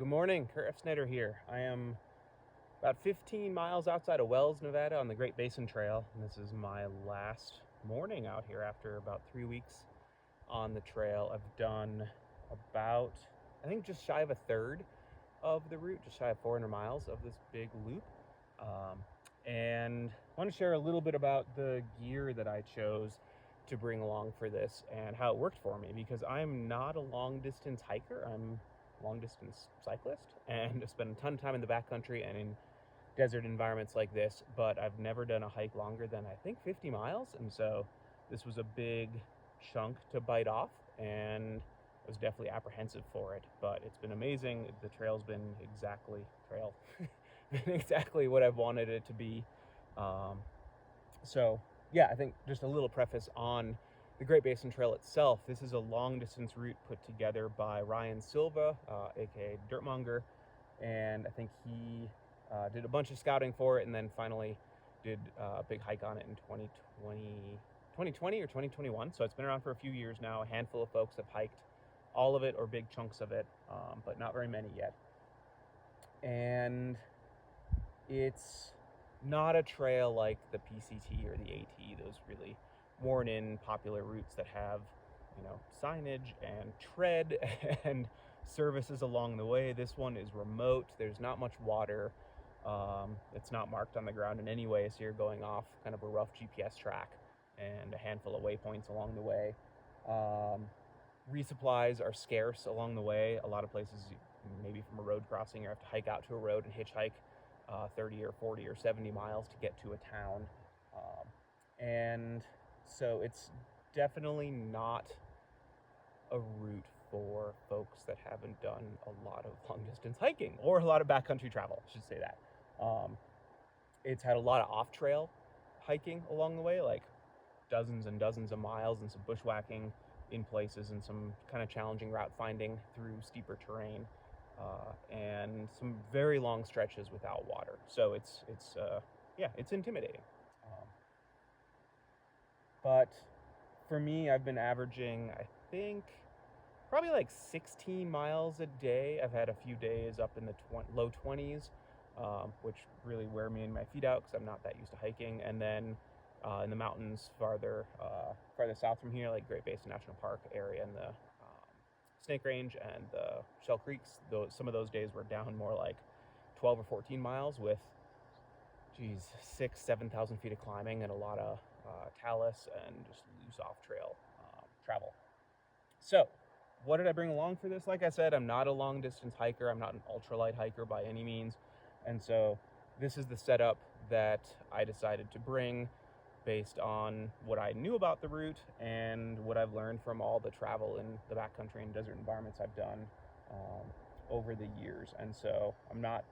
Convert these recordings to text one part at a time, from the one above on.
Good morning, Kurt F. Snyder here. I am about 15 miles outside of Wells, Nevada on the Great Basin Trail, and this is my last morning out here after about 3 weeks on the trail. I've done about, I think, just shy of a third of the route, just shy of 400 miles of this big loop. And I want to share a little bit about the gear that I chose to bring along for this and how it worked for me, because I'm not a long distance hiker. I'm a long distance cyclist and I spend a ton of time in the backcountry and in desert environments like this, but I've never done a hike longer than I think 50 miles. And so this was a big chunk to bite off, and I was definitely apprehensive for it, but it's been amazing. The trail's been exactly what I've wanted it to be. So yeah, I think just a little preface on the Great Basin Trail itself. This is a long distance route put together by Ryan Silva, aka Dirtmonger, and I think he did a bunch of scouting for it and then finally did a big hike on it in 2020 or 2021. So it's been around for a few years now. A handful of folks have hiked all of it or big chunks of it, but not very many yet. And it's not a trail like the PCT or the AT, those really worn in popular routes that have, signage and tread and services along the way. This one is remote. There's not much water. It's not marked on the ground in any way, so you're going off kind of a rough GPS track and a handful of waypoints along the way. Resupplies are scarce along the way. A lot of places, maybe from a road crossing, you have to hike out to a road and hitchhike 30 or 40 or 70 miles to get to a town. And so it's definitely not a route for folks that haven't done a lot of long distance hiking or a lot of backcountry travel, I should say that. It's had a lot of off-trail hiking along the way, like dozens and dozens of miles and some bushwhacking in places and some kind of challenging route finding through steeper terrain, and some very long stretches without water. So it's intimidating. But for me, I've been averaging, I think, probably like 16 miles a day. I've had a few days up in the low 20s, which really wear me and my feet out because I'm not that used to hiking. And then in the mountains farther south from here, like Great Basin National Park area and the Snake Range and the Shell Creeks, some of those days were down more like 12 or 14 miles with, 7,000 feet of climbing and a lot of talus and just loose off-trail travel. So what did I bring along for this? Like I said, I'm not a long-distance hiker. I'm not an ultralight hiker by any means. And so this is the setup that I decided to bring based on what I knew about the route and what I've learned from all the travel in the backcountry and desert environments I've done over the years. And so I'm not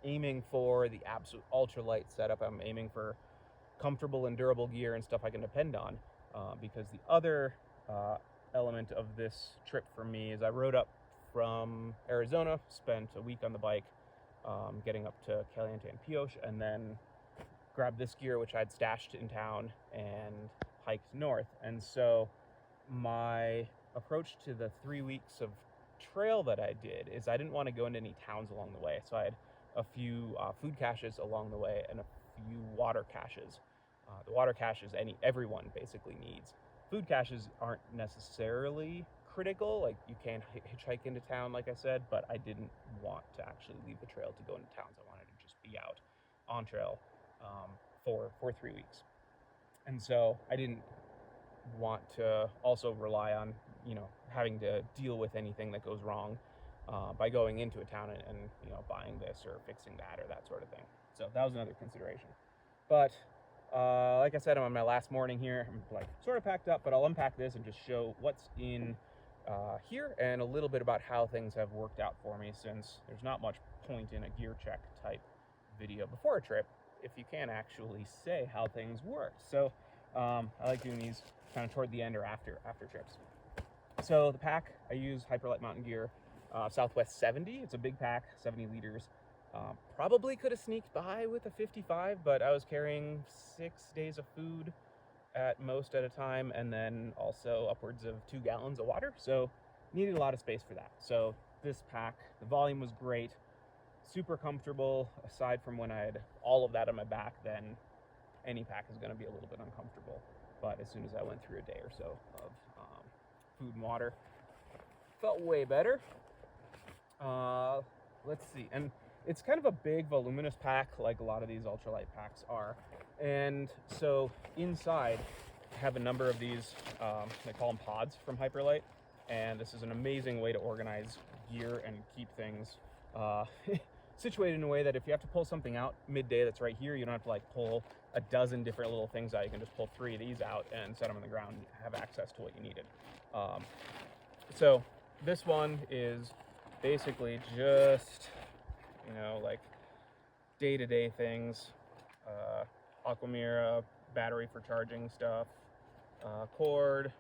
aiming for the absolute ultralight setup. I'm aiming for comfortable and durable gear and stuff I can depend on, because the other element of this trip for me is I rode up from Arizona, spent a week on the bike, getting up to Caliente and Pioche, and then grabbed this gear which I'd stashed in town and hiked north. And so my approach to the 3 weeks of trail that I did is I didn't want to go into any towns along the way. So I had a few food caches along the way and a few water caches. The water caches everyone basically needs. Food caches aren't necessarily critical. Like, you can hitchhike into town, like I said, but I didn't want to actually leave the trail to go into towns. I wanted to just be out on trail for 3 weeks. And so I didn't want to also rely on, having to deal with anything that goes wrong by going into a town and buying this or fixing that or that sort of thing. So that was another consideration. But like I said, I'm on my last morning here. I'm sort of packed up, but I'll unpack this and just show what's in here and a little bit about how things have worked out for me, since there's not much point in a gear check type video before a trip if you can't actually say how things work. So I like doing these kind of toward the end or after trips. So the pack, I use Hyperlight Mountain Gear Southwest 70. It's a big pack, 70 liters. Probably could have sneaked by with a 55, but I was carrying 6 days of food at most at a time, and then also upwards of 2 gallons of water, so needed a lot of space for that. So this pack. The volume was great, super comfortable. Aside from when I had all of that on my back, then any pack is going to be a little bit uncomfortable. But as soon as I went through a day or so of food and water, felt way better. Let's see, and it's kind of a big voluminous pack, like a lot of these ultralight packs are. And so inside I have a number of these, they call them pods from Hyperlite, and this is an amazing way to organize gear and keep things situated in a way that if you have to pull something out midday that's right here, you don't have to like pull a dozen different little things out. You can just pull 3 of these out and set them on the ground and have access to what you needed. So this one is basically just, like day-to-day things, Aquamira, battery for charging stuff, cord,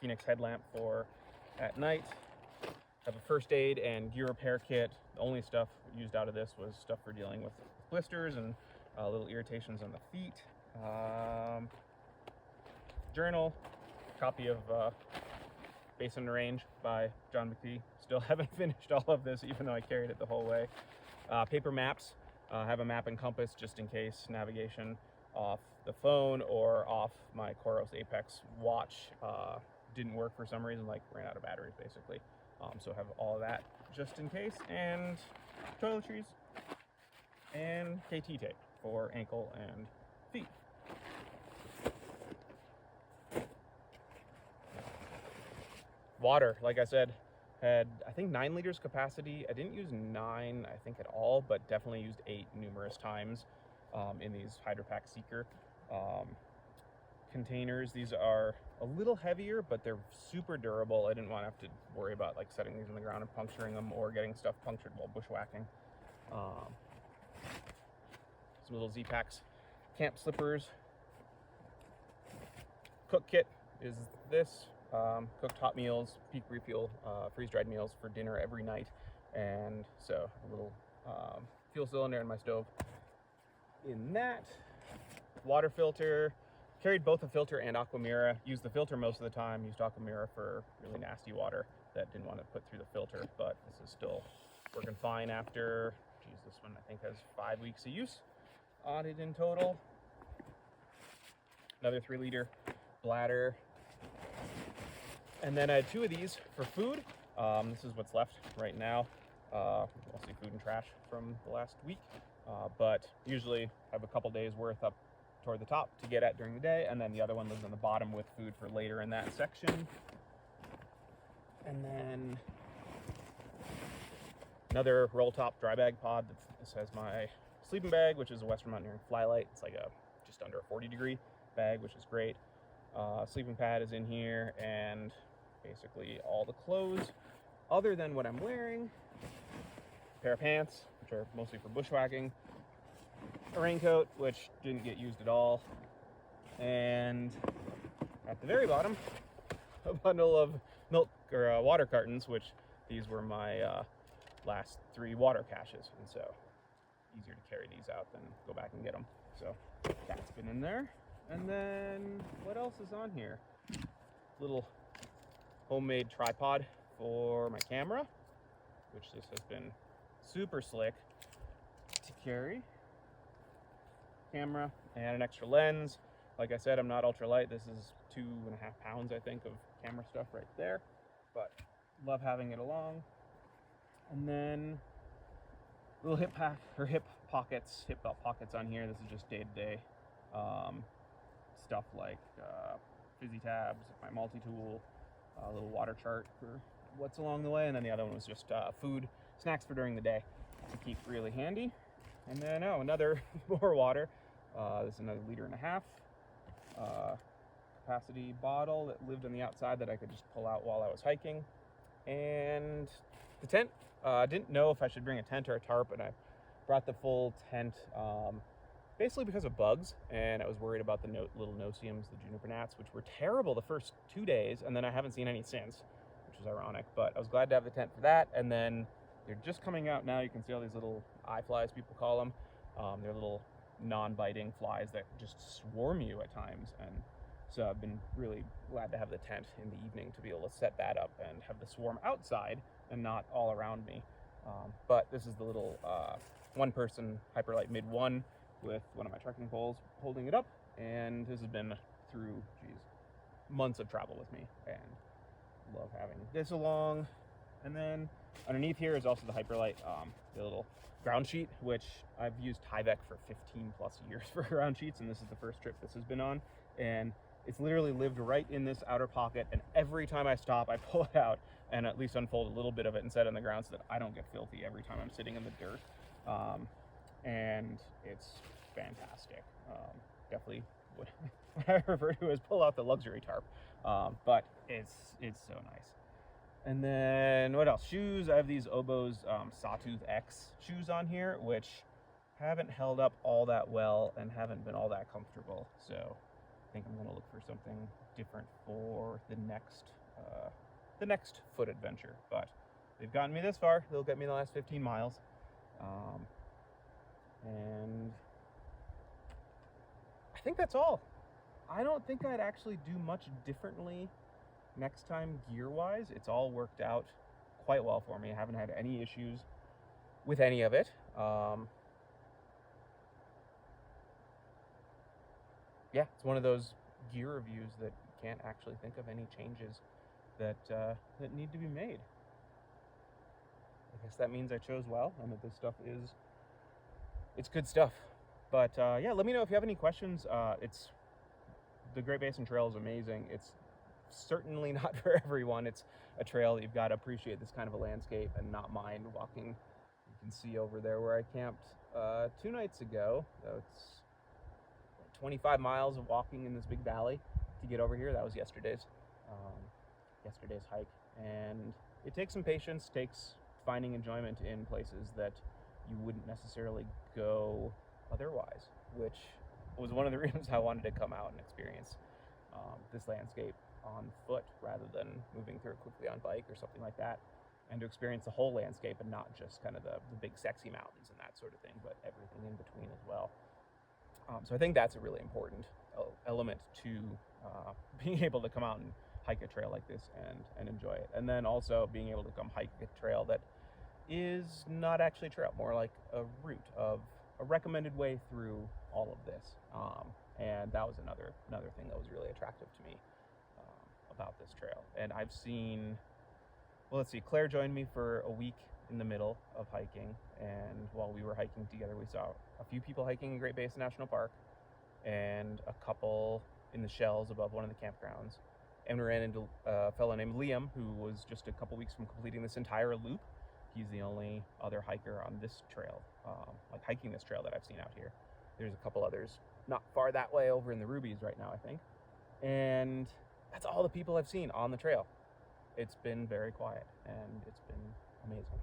Phoenix headlamp for at night. Have a first aid and gear repair kit. The only stuff used out of this was stuff for dealing with blisters and little irritations on the feet. Journal, copy of Basin Range by John McPhee. Still haven't finished all of this, even though I carried it the whole way. Paper maps. Have a map and compass just in case navigation off the phone or off my Coros Apex watch didn't work for some reason, like ran out of batteries basically. So have all of that just in case, and toiletries and KT tape for ankle and feet. Water, like I said, had I think 9 liters capacity. I didn't use 9, I think, at all, but definitely used 8 numerous times in these Hydropack Seeker containers. These are a little heavier, but they're super durable. I didn't want to have to worry about like setting these on the ground and puncturing them or getting stuff punctured while bushwhacking. Some little Z-Packs, camp slippers. Cook kit is this. Cooked hot meals, peak refuel, freeze-dried meals for dinner every night, and so a little fuel cylinder in my stove. In that, water filter. Carried both a filter and Aquamira. Used the filter most of the time. Used Aquamira for really nasty water that didn't want to put through the filter, but this is still working fine after, this one I think has 5 weeks of use on it in total. Another 3-liter bladder. And then I had 2 of these for food. This is what's left right now. Mostly food and trash from the last week. But usually have a couple days worth up toward the top to get at during the day, and then the other one lives on the bottom with food for later in that section. And then another roll top dry bag pod. This has my sleeping bag, which is a Western Mountaineering Flylight. It's like a just under a 40-degree bag, which is great. Sleeping pad is in here, and basically all the clothes other than what I'm wearing. A pair of pants, which are mostly for bushwhacking. A raincoat, which didn't get used at all. And at the very bottom, a bundle of milk or water cartons, which these were my last 3 water caches, and so easier to carry these out than go back and get them. So that's been in there. And then what else is on here? Little homemade tripod for my camera, which this has been super slick to carry. Camera and an extra lens. Like I said, I'm not ultralight. This is 2.5 pounds, I think, of camera stuff right there, but love having it along. And then little hip pack or hip belt pockets on here. This is just day-to-day stuff like fizzy tabs, my multi-tool, a little water chart for what's along the way, and then the other one was just food, snacks for during the day to keep really handy. And then another more water. This is another 1.5 liter capacity bottle that lived on the outside that I could just pull out while I was hiking. And the tent. Didn't know if I should bring a tent or a tarp, and I brought the full tent basically because of bugs, and I was worried about the little no-see-ums, the juniper gnats, which were terrible the first 2 days, and then I haven't seen any since, which is ironic. But I was glad to have the tent for that. And then they're just coming out now. You can see all these little eye flies, people call them. They're little non-biting flies that just swarm you at times, and So I've been really glad to have the tent in the evening to be able to set that up and have the swarm outside and not all around me. But this is the little one-person Hyperlite Mid 1 with one of my trekking poles holding it up, and this has been through, months of travel with me, and love having this along. And then underneath here is also the Hyperlite, the little ground sheet, which I've used Tyvek for 15 plus years for ground sheets, and this is the first trip this has been on, and it's literally lived right in this outer pocket, and every time I stop I pull it out and at least unfold a little bit of it and set it on the ground so that I don't get filthy every time I'm sitting in the dirt. And it's fantastic. Definitely what I refer to as pull out the luxury tarp, but it's so nice. And then what else? Shoes. I have these Oboz Sawtooth X shoes on here, which haven't held up all that well and haven't been all that comfortable. So I think I'm going to look for something different for the next foot adventure. But they've gotten me this far. They'll get me the last 15 miles. And I think that's all. I don't think I'd actually do much differently next time gear-wise. It's all worked out quite well for me. I haven't had any issues with any of it. Yeah, it's one of those gear reviews that you can't actually think of any changes that need to be made. I guess that means I chose well, and that this stuff it's good stuff. But yeah, let me know if you have any questions. The Great Basin Trail is amazing. It's certainly not for everyone. It's a trail that you've got to appreciate this kind of a landscape and not mind walking. You can see over there where I camped 2 nights ago. So it's 25 miles of walking in this big valley to get over here. That was yesterday's hike, and it takes some patience, takes finding enjoyment in places that you wouldn't necessarily go otherwise, which was one of the reasons I wanted to come out and experience this landscape on foot rather than moving through it quickly on bike or something like that, and to experience the whole landscape and not just kind of the big sexy mountains and that sort of thing, but everything in between as well. So I think that's a really important element to being able to come out and hike a trail like this and enjoy it. And then also being able to come hike a trail that is not actually a trail, more like a route of a recommended way through all of this. And that was another thing that was really attractive to me about this trail. And I've seen, well, let's see, Claire joined me for a week in the middle of hiking, and while we were hiking together, we saw a few people hiking in Great Basin National Park and a couple in the shells above one of the campgrounds. And we ran into a fellow named Liam, who was just a couple weeks from completing this entire loop. He's the only other hiker on this trail, like hiking this trail that I've seen out here. There's a couple others not far that way over in the Rubies right now, I think. And that's all the people I've seen on the trail. It's been very quiet, and it's been amazing.